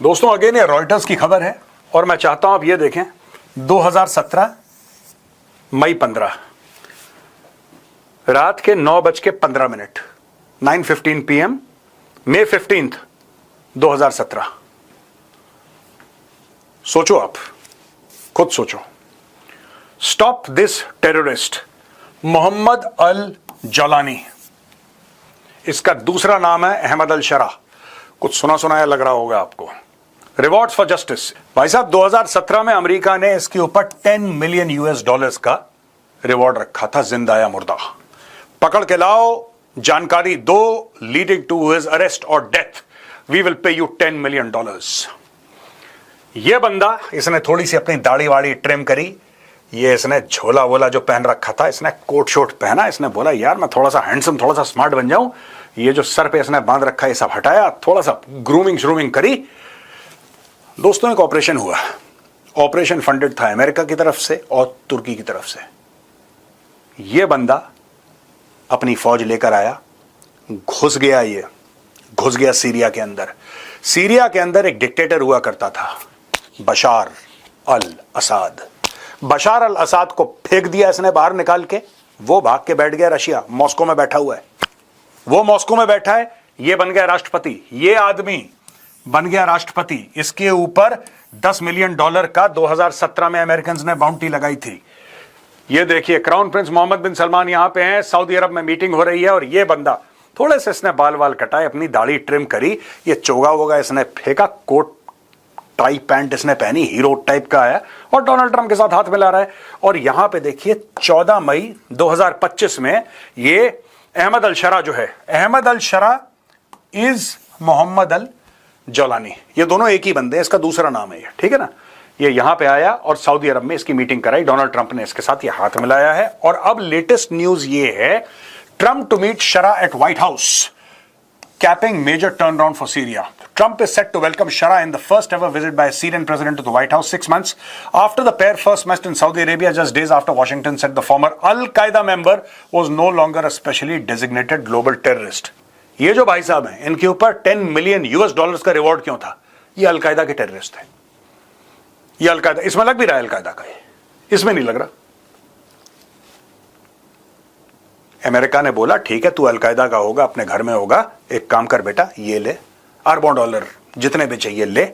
दोस्तों अगेन ये रॉयटर्स की खबर है और मैं चाहता हूं आप ये देखें 2017 मई 15 रात के 9:15 9:15 PM May 15th 2017। सोचो, आप खुद सोचो। स्टॉप दिस टेररिस्ट मोहम्मद अल जौलानी, इसका दूसरा नाम है अहमद अल शरा। कुछ सुना सुनाया लग रहा होगा आपको। रिवॉर्ड्स फॉर जस्टिस, भाई साहब 2017 में अमेरिका ने इसके ऊपर $10 मिलियन का रिवॉर्ड रखा था, जिंदा या मुर्दा। पकड़ के लाओ, जानकारी दो, लीडिंग टू हिज अरेस्ट और death, we will pay you $10 million. यह बंदा, इसने थोड़ी सी अपनी दाढ़ी वाड़ी ट्रिम करी, ये इसने झोला वोला जो पहन रखा था, इसने कोट शोट पहना, इसने बोला यार मैं थोड़ा सा हैंडसम, थोड़ा सा स्मार्ट बन जाऊं। ये जो सर पे इसने बांध रखा है ये सब हटाया, थोड़ा सा ग्रूमिंग श्रूमिंग करी। दोस्तों एक ऑपरेशन हुआ। ऑपरेशन फंडेड था अमेरिका की तरफ से और तुर्की की तरफ से। यह बंदा अपनी फौज लेकर आया, घुस गया सीरिया के अंदर। सीरिया के अंदर एक डिक्टेटर हुआ करता था, बशार अल असाद। बशार अल असाद को फेंक दिया इसने बाहर निकाल के, वो भाग के बैठ गया रशिया, मॉस्को में बैठा हुआ है। वो मॉस्को में बैठा है, ये बन गया राष्ट्रपति। ये आदमी बन गया राष्ट्रपति। इसके ऊपर $10 मिलियन का 2017 में अमेरिकन ने बाउंटी लगाई थी। ये देखिए क्राउन प्रिंस मोहम्मद बिन सलमान यहां पे हैं, सऊदी अरब में मीटिंग हो रही है और ये बंदा थोड़े से इसने बाल वाल कटाए, अपनी दाढ़ी ट्रिम करी, ये चोगा वोगा इसने फेंका, कोट टाई पैंट इसने पहनी, हीरो टाइप का आया और डोनाल्ड ट्रंप के साथ हाथ मिला रहा है। और यहां पे देखिए 14 मई 2025 में ये अहमद अल शरा जो है, Ahmad al Shara is Mohammad अल जौलानी, ये दोनों एक ही बंदे हैं, इसका दूसरा नाम है ये, ठीक है ना। ये यहां पे आया और सऊदी अरब में इसकी मीटिंग कराई, डोनाल्ड ट्रंप ने इसके साथ ये हाथ मिलाया है। और अब लेटेस्ट न्यूज ये है, Trump to meet Sharaa at White House, capping major turnaround for Syria. Trump is set to welcome Shara in the first ever visit by a Syrian president to the White House 6 months after the pair first met in Saudi Arabia, just days after Washington said the former Al-Qaeda member was no longer a specially designated global terrorist. ये जो भाई साहब हैं, इनके ऊपर $10 million का reward क्यों था? ये अल-कायदा के टेररिस्ट हैं। ये अल-कायदा, इसमें लग भी रहा है अल-कायदा का, इसमें नहीं लग रहा। अमेरिका ने बोला ठीक है तू अल-कायदा का होगा, अपने घर में होगा, एक काम कर बेटा, ये ले अरबों डॉलर जितने भी चाहिए ले,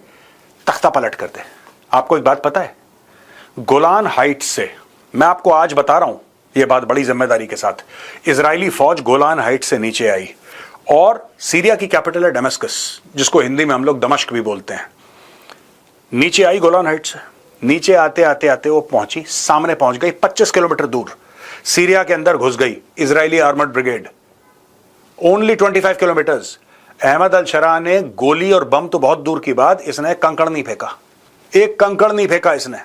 तख्ता पलट कर दे। आपको एक बात पता है, गोलान हाइट्स से, मैं आपको आज बता रहा हूं यह बात बड़ी जिम्मेदारी के साथ, इजरायली फौज गोलान हाइट्स से नीचे आई और सीरिया की कैपिटल है दमिश्कस, जिसको हिंदी में हम लोग दमश्क भी बोलते हैं, नीचे आई गोलान हाइट्स से। नीचे आते आते आते वो पहुंची, सामने पहुंच गई, 25 किलोमीटर दूर सीरिया के अंदर घुस गई Israeli armoured brigade, only 25 kilometres. Ahmed al Sharaa ने गोली और बम तो बहुत दूर की बात, इसने कंकड़ नहीं फेंका, एक कंकड़ नहीं फेंका इसने।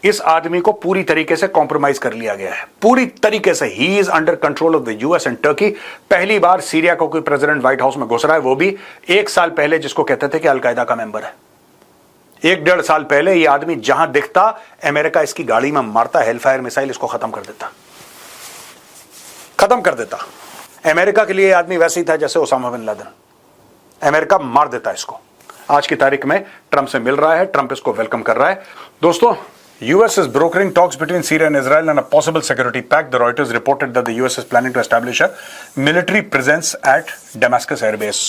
इस आदमी को पूरी तरीके से कॉम्प्रोमाइज कर लिया गया है, पूरी तरीके से। He is under control of the US and Turkey. पहली बार सीरिया का कोई प्रेसिडेंट व्हाइट हाउस में घुस रहा है, वो भी 1 साल पहले, जिसको कहते थे कि अलकायदा का मेंबर है। 1-1.5 साल पहले ये आदमी जहां दिखता, अमेरिका इसकी गाड़ी में मारता, हेलफायर मिसाइल इसको खत्म कर देता। अमेरिका के लिए आदमी वैसे ही था जैसे ओसामा बिन लादेन, अमेरिका मार देता इसको। आज की तारीख में ट्रंप से मिल रहा है, ट्रंप इसको वेलकम कर रहा है। दोस्तों, US is brokering talks between Syria and Israel on a possible security pact. The Reuters reported that the US is planning to establish a military presence at Damascus Air Base.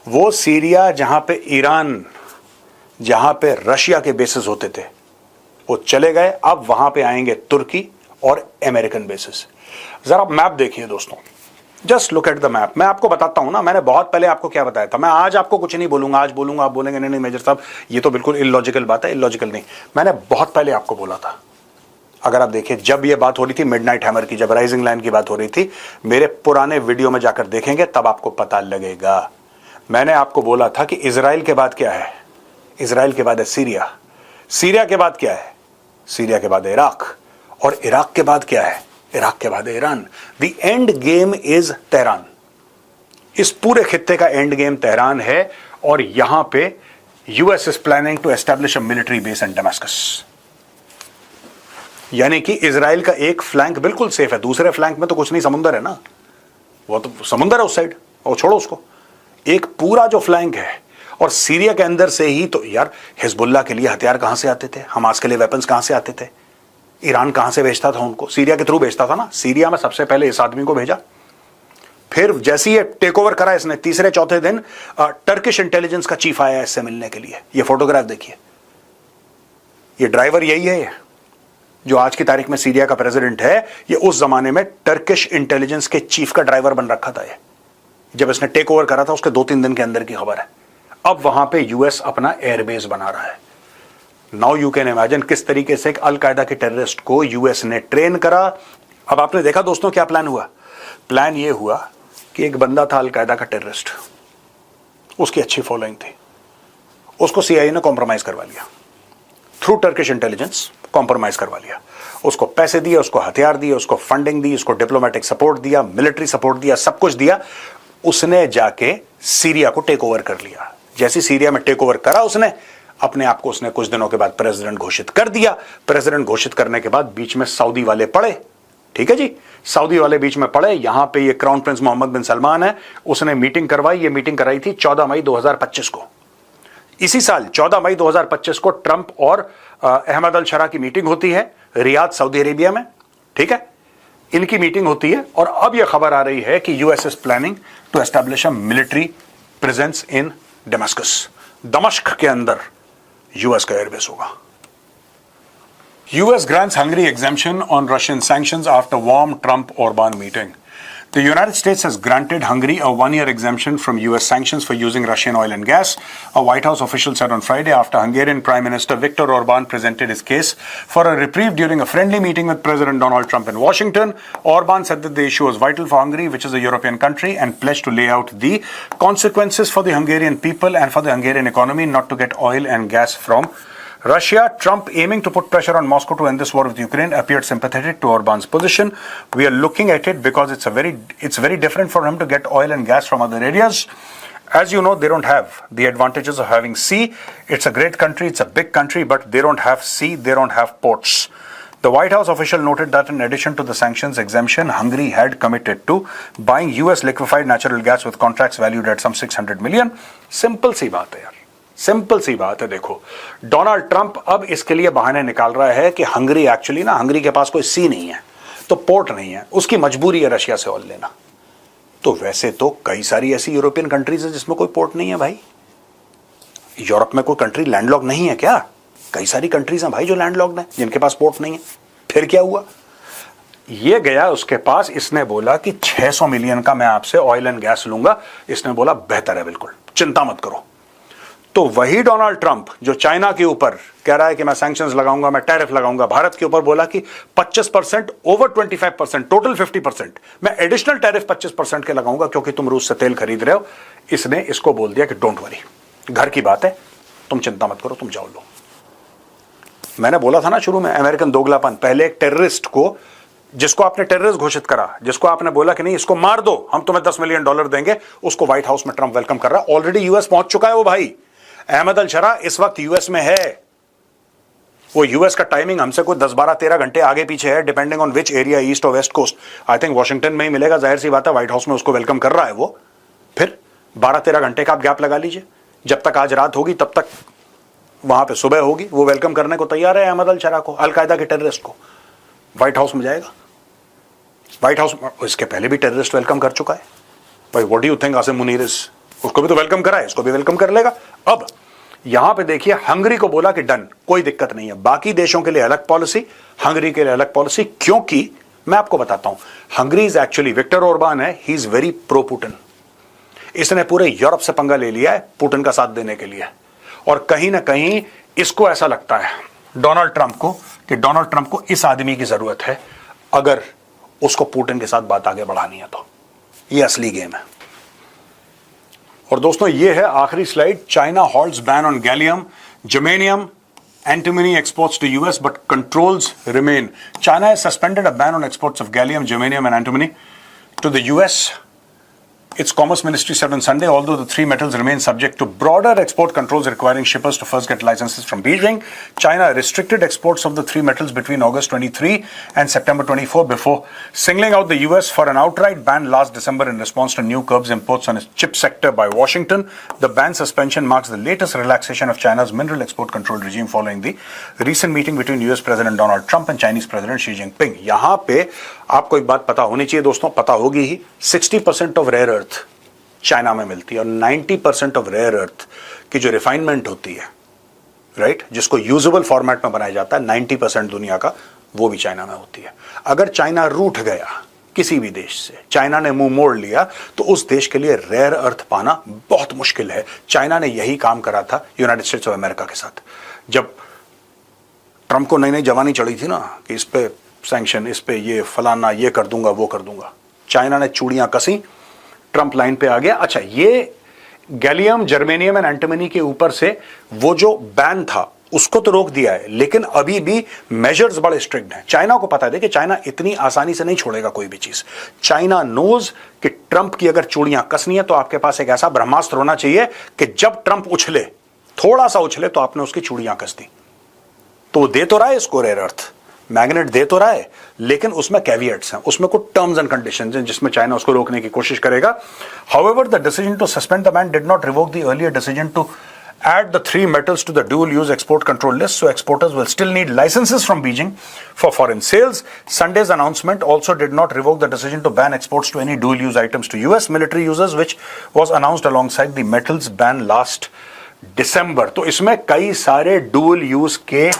वो Syria जहां पे Iran, जहां पे Russia के basis होते थे, वो चले गए, अब वहां पे आएंगे तुर्की और अमेरिकन बेसिस। जरा मैप देखिए दोस्तों, just look at the map. मैं आपको बताता हूं ना, मैंने बहुत पहले आपको क्या बताया था। मैं आज आपको कुछ नहीं बोलूंगा, आज बोलूंगा आप बोलेंगे नहीं मेजर साहब ये तो बिल्कुल इलॉजिकल बात है। इलॉजिकल नहीं, मैंने बहुत पहले आपको बोला था। अगर आप देखिए, जब ये बात हो रही थी मिडनाइट हैमर की, जब राइजिंग लाइन की बात हो रही थी, मेरे पुराने वीडियो में जाकर देखेंगे तब आपको पता लगेगा। मैंने आपको बोला था कि इजराइल के बाद क्या है, इजराइल के बाद है सीरिया, सीरिया के बाद क्या है, सीरिया के बाद है इराक, और इराक के बाद क्या है, इराक के बाद है Iran. The end game is Tehran. इस पूरे खित्ते का एंड गेम तेहरान है और यहां पे US is planning to establish a military base in Damascus. यानी कि इजराइल का एक फ्लैंक बिल्कुल सेफ है, दूसरे फ्लैंक में तो कुछ नहीं, समुंदर है ना, वो तो समुंदर है उस साइड, और छोड़ो उसको। एक पूरा जो फ्लैंक है और सीरिया के अंदर से ही तो यार हिजबुल्लाह के लिए हथियार कहां से आते थे, हमास के लिए वेपन्स कहां से आते थे, ईरान कहां से भेजता था उनको, सीरिया के थ्रू भेजता था ना। सीरिया में सबसे पहले इस आदमी को भेजा, फिर जैसे ही टेक ओवर करा इसने, तीसरे चौथे दिन टर्किश इंटेलिजेंस का चीफ आया इससे मिलने के लिए। ये फोटोग्राफ देखिए, ये ड्राइवर यही है जो आज की तारीख में सीरिया का प्रेसिडेंट है। ये उस जमाने में टर्किश इंटेलिजेंस के चीफ का ड्राइवर बन रखा था। ये जब इसने टेक ओवर करा था उसके 2-3 दिन के अंदर की खबर है। अब वहां पे यूएस अपना एयरबेस बना रहा है। नाउ यू कैन इमेजिन किस तरीके से एक अलकायदा के टेररिस्ट को यूएस ने ट्रेन करा। अब आपने देखा दोस्तों क्या प्लान हुआ। प्लान ये हुआ कि एक बंदा था अलकायदा का टेररिस्ट, उसकी अच्छी फॉलोइंग थी, उसको सीआईए ने कॉम्प्रोमाइज करवा लिया थ्रू टर्किश इंटेलिजेंस, कॉम्प्रोमाइज करवा लिया। उसको पैसे दिए, उसको हथियार दिए, उसको फंडिंग दी, उसको डिप्लोमेटिक सपोर्ट दिया, मिलिट्री सपोर्ट दिया, सब कुछ दिया। उसने जाके सीरिया को टेक ओवर कर लिया। जैसे सीरिया में टेक ओवर करा उसने अपने आप को, उसने कुछ दिनों के बाद प्रेसिडेंट घोषित कर दिया। प्रेसिडेंट घोषित करने के बाद बीच में सऊदी वाले पड़े, ठीक है जी, सऊदी वाले बीच में पड़े। यहां पे ये क्राउन प्रिंस मोहम्मद बिन सलमान है, उसने मीटिंग करवाई। ये मीटिंग कराई थी 14 मई 2025 को। इसी साल 14 मई 2025 को ट्रंप और अहमद अल शरा की मीटिंग होती है रियाद, सऊदी अरेबिया में, ठीक है। इनकी मीटिंग होती है और अब यह खबर आ रही है कि US is planning to establish a military presence in Damascus. दमश्क के अंदर यूएस का एयरबेस होगा। US grants Hungary exemption on Russian sanctions after warm Trump-Orban meeting. The United States has granted Hungary a one-year exemption from US sanctions for using Russian oil and gas, a White House official said on Friday after Hungarian Prime Minister Viktor Orban presented his case for a reprieve during a friendly meeting with President Donald Trump in Washington. Orban said that the issue was vital for Hungary, which is a European country, and pledged to lay out the consequences for the Hungarian people and for the Hungarian economy not to get oil and gas from Russia. Trump, aiming to put pressure on Moscow to end this war with Ukraine, appeared sympathetic to Orban's position. We are looking at it because it's very different for him to get oil and gas from other areas. As you know, they don't have the advantages of having sea. It's a great country, it's a big country, but they don't have sea, they don't have ports. The White House official noted that in addition to the sanctions exemption, Hungary had committed to buying US liquefied natural gas with contracts valued at some 600 million. Simple सी बात है यार, simple सी बात है। देखो, Donald Trump अब इसके लिए बहाने निकाल रहा है कि हंगरी एक्चुअली ना, हंगरी के पास कोई सी नहीं है, तो पोर्ट नहीं है, उसकी मजबूरी है रशिया से ऑयल लेना। तो वैसे तो कई सारी ऐसी यूरोपियन कंट्रीज है जिसमें कोई पोर्ट नहीं है भाई। यूरोप में कोई कंट्री लैंडलॉक नहीं है क्या? कई सारी कंट्रीज हैं भाई जो लैंडलॉक्ड हैं, जिनके पास पोर्ट नहीं है। फिर क्या हुआ? ये गया उसके पास, इसने बोला कि 600 मिलियन का मैं आपसे ऑयल एंड गैस लूंगा। इसने बोला बेहतर है, बिल्कुल चिंता मत करो। तो वही डोनाल्ड ट्रंप जो चाइना के ऊपर कह रहा है कि मैं सैंक्शंस लगाऊंगा, मैं टैरिफ लगाऊंगा, भारत के ऊपर बोला कि 25% ओवर 25%, टोटल 50%, मैं एडिशनल टैरिफ 25% के लगाऊंगा क्योंकि तुम रूस से तेल खरीद रहे हो। इसने इसको बोल दिया कि डोंट वरी, घर की बात है, तुम चिंता मत करो, तुम जाओ लो। मैंने बोला था ना शुरू में, अमेरिकन दोगलापन। पहले एक टेररिस्ट को, जिसको आपने टेररिस्ट घोषित करा, जिसको आपने बोला कि नहीं इसको मार दो, हम तुम्हें $10 मिलियन देंगे, उसको व्हाइट हाउस में ट्रंप वेलकम कर रहा है। ऑलरेडी यूएस पहुंच चुका है वो भाई। अहमद अल शरा इस वक्त यूएस में है। वो यूएस का टाइमिंग हमसे कोई 10, 12, 13 घंटे आगे पीछे है, depending on which area, east और west coast. I think Washington में ही मिलेगा, जाहिर सी बात है, व्हाइट हाउस में उसको वेलकम कर रहा है वो। फिर 12-13 घंटे का आप गैप लगा लीजिए, जब तक आज रात होगी तब तक वहां पे सुबह होगी। वो वेलकम करने को तैयार है अहमद अल शरा को, अलकायदा के टेररिस्ट को। व्हाइट हाउस में जाएगा, व्हाइट हाउस इसके पहले भी टेररिस्ट वेलकम कर चुका है भाई। What do you think Asim Munir, उसको भी तो वेलकम करा है, इसको भी वेलकम कर लेगा। अब यहां पे देखिए, हंगरी को बोला कि डन, कोई दिक्कत नहीं है। बाकी देशों के लिए अलग पॉलिसी, हंगरी के लिए अलग पॉलिसी। क्योंकि मैं आपको बताता हूं, Hungary is actually, Viktor Orban है, he is very pro Putin. इसने पूरे यूरोप से पंगा ले लिया है पुटिन का साथ देने के लिए। और कहीं ना कहीं इसको ऐसा लगता है डोनाल्ड ट्रंप को कि डोनाल्ड ट्रंप को इस आदमी की जरूरत है अगर उसको पुतिन के साथ बात आगे बढ़ानी है। तो ये असली गेम है। और दोस्तों, ये है आखिरी slide. China holds ban on gallium, germanium, antimony exports to US, but controls remain. China has suspended a ban on exports of gallium, germanium, and antimony to the US Its Commerce Ministry said on Sunday, although the three metals remain subject to broader export controls requiring shippers to first get licenses from Beijing, China restricted exports of the three metals between August 23 and September 24 before singling out the US for an outright ban last December in response to new curbs imposed on its chip sector by Washington. The ban suspension marks the latest relaxation of China's mineral export control regime following the recent meeting between US President Donald Trump and Chinese President Xi Jinping. यहाँ पे आपको एक बात पता होनी चाहिए दोस्तों, पता होगी ही, 60% ऑफ रेयर अर्थ चाइना में मिलती है और 90% ऑफ रेयर अर्थ की जो रिफाइनमेंट होती है, राइट, जिसको यूजेबल फॉर्मेट में बनाया जाता है, 90% दुनिया का वो भी चाइना में होती है। अगर चाइना रूठ गया किसी भी देश से, चाइना ने मुंह मोड़ लिया, तो उस देश के लिए रेयर अर्थ पाना बहुत मुश्किल है। चाइना ने यही काम करा था यूनाइटेड स्टेट्स ऑफ अमेरिका के साथ। जब ट्रंप को नई नई जवानी चढ़ी थी ना कि इस पे सैंक्शन, इस पे ये फलाना, ये कर दूंगा, वो कर दूंगा, चाइना ने चूड़ियां कसी, ट्रंप लाइन पे आ गया। अच्छा, ये गैलियम, जर्मेनियम एंड एंटिमनी के ऊपर से वो जो बैन था उसको तो रोक दिया है, लेकिन अभी भी मेजर्स बड़े स्ट्रिक्ट हैं। चाइना को पता है कि चाइना इतनी आसानी से नहीं छोड़ेगा कोई भी चीज। चाइना नोज कि ट्रंप की अगर चूड़ियां कसनी है तो आपके पास एक ऐसा ब्रह्मास्त्र होना चाहिए कि जब ट्रंप उछले, थोड़ा सा उछले, तो आपने उसकी चूड़ियां कस दी। तो वो दे तो रहा है इसको रेयर अर्थ, मैग्नेट दे तो रहा है, लेकिन उसमें कैविएट्स हैं, उसमें कुछ टर्म्स एंड कंडीशंस हैं जिसमें चाइना उसको रोकने की कोशिश करेगा। However the decision to suspend the ban did not revoke the earlier decision to add the three metals to the dual use export control list, so exporters will still need licenses from Beijing for foreign sales. Sunday's announcement also did not revoke the decision to ban exports to any dual use items to US military users, which was announced alongside the metals ban last December. तो इसमें कई सारे dual use के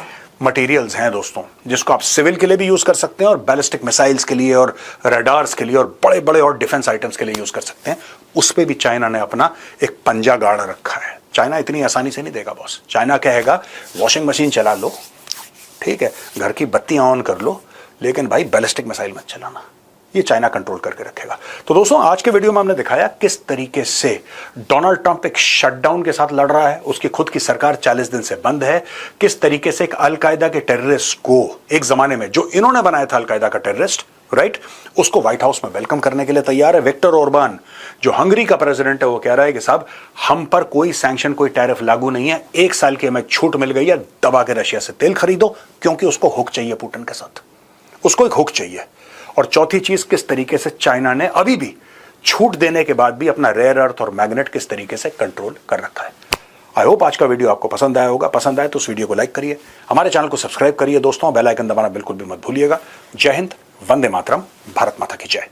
materials हैं दोस्तों, जिसको आप civil के लिए भी यूज कर सकते हैं और बैलिस्टिक मिसाइल्स के लिए और रडार्स के लिए और बड़े बड़े और डिफेंस आइटम्स के लिए यूज कर सकते हैं। उस पे भी चाइना ने अपना एक पंजा गाड़ रखा है। चाइना इतनी आसानी से नहीं देगा बॉस। चाइना कहेगा वॉशिंग मशीन चला लो, ठीक है, घर की बत्तियां ऑन कर लो, लेकिन भाई बैलिस्टिक मिसाइल मत चलाना। ये चाइना कंट्रोल करके रखेगा। तो दोस्तों, आज के वीडियो में हमने दिखाया किस तरीके से डोनाल्ड ट्रंप एक शटडाउन के साथ लड़ रहा है, उसकी खुद की सरकार 40 दिन से बंद है, किस तरीके से एक अलकायदा के टेररिस्ट को, एक जमाने में जो इन्होंने बनाया था अलकायदा का टेररिस्ट, राइट, उसको व्हाइट हाउस में वेलकम करने के लिए तैयार है। विक्टर ओरबान जो हंगरी का प्रेसिडेंट है, वो कह रहा है कि साहब हम पर कोई सैंक्शन, कोई टैरिफ लागू नहीं है, 1 साल की हमें छूट मिल गई है, दबा के रशिया से तेल खरीदो, क्योंकि उसको हुक चाहिए पुतिन के साथ, उसको एक हुक चाहिए। और चौथी चीज, किस तरीके से चाइना ने अभी भी छूट देने के बाद भी अपना रेयर अर्थ और मैग्नेट किस तरीके से कंट्रोल कर रखा है। आई होप आज का वीडियो आपको पसंद आया होगा। पसंद आए तो उस वीडियो को लाइक करिए, हमारे चैनल को सब्सक्राइब करिए दोस्तों, बेल आइकन दबाना बिल्कुल भी मत भूलिएगा। जय हिंद, वंदे मातरम, भारत माता की जय।